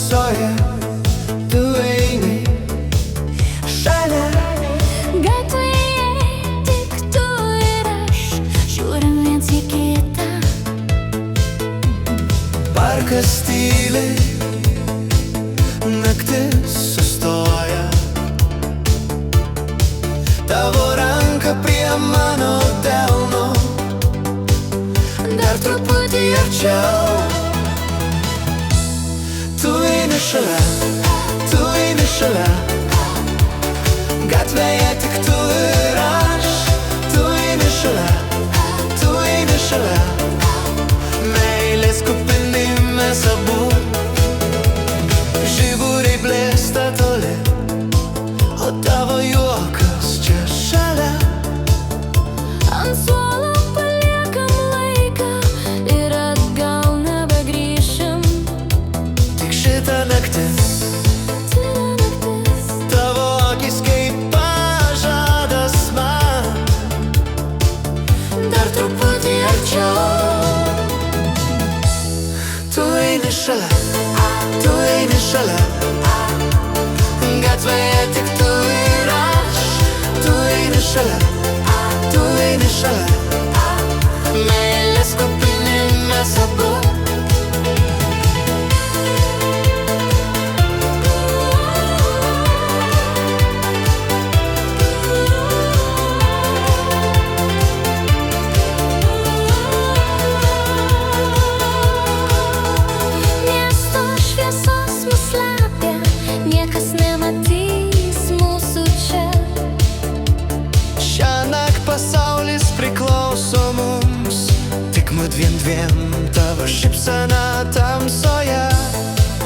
tamsoje tu eini šalia. Gatvėje tik tu ir aš, žiūrim viens į kitą. Parkas tyli, naktis sustoja, tavo ranka prie mano delno, dar truputį arčiau. Tu eini šalia, tu eini šalia, gatvėje tik tu ir aš. Tu eini šalia, tu eini šalia, meilės kupini mes abu. Žiburiai blėsta toli, o tavo juokas čia šalia. Ant suolo paliekam laiką ir atgal nebegrįšim. Tik šitą naktis, tavo akis kaip pažadas man, dar truputį arčiau. Tu eini šalia, tu eini šalia, gatvėje tik tu ir aš. Tu eini šalia, tu eini šalia, meilės kupini mes abu. Miesto šviesos mus slepia, niekas nematys mūsų čia. Šiąnakt pasaulis priklauso mums, tik mudviem dviem, tavo šypsena tamsoje.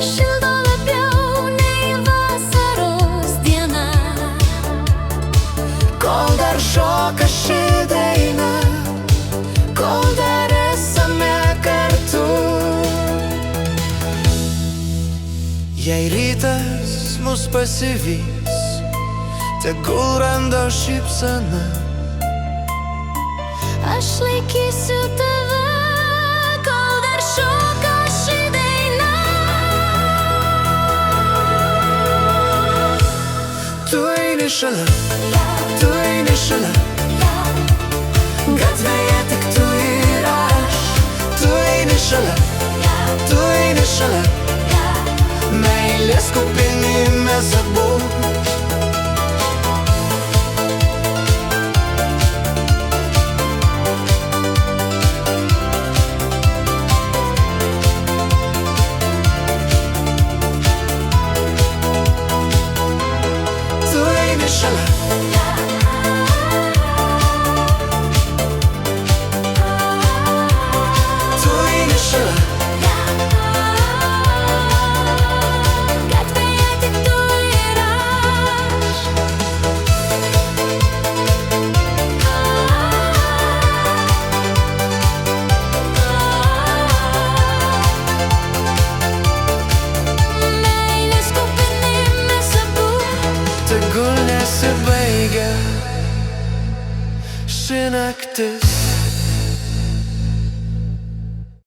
Šildo labiau nei vasaros diena, Kol dar šoka ši daina, kol dar esame kartu. Jei rytas mus pasivys, tegul randa šypsena. aš laikysiu tave, kol dar šoka ši daina. Tu eini šalia, tu eini šalia, gatvėje tik tu ir aš. Tu eini šalia, tu eini šalia, meilės kupini mes abu. Tu eini šalia, tu eini šalia, Gatvėje tik tu ir aš. Meilės kupini mes abu. tegul nesibaigia ši naktis.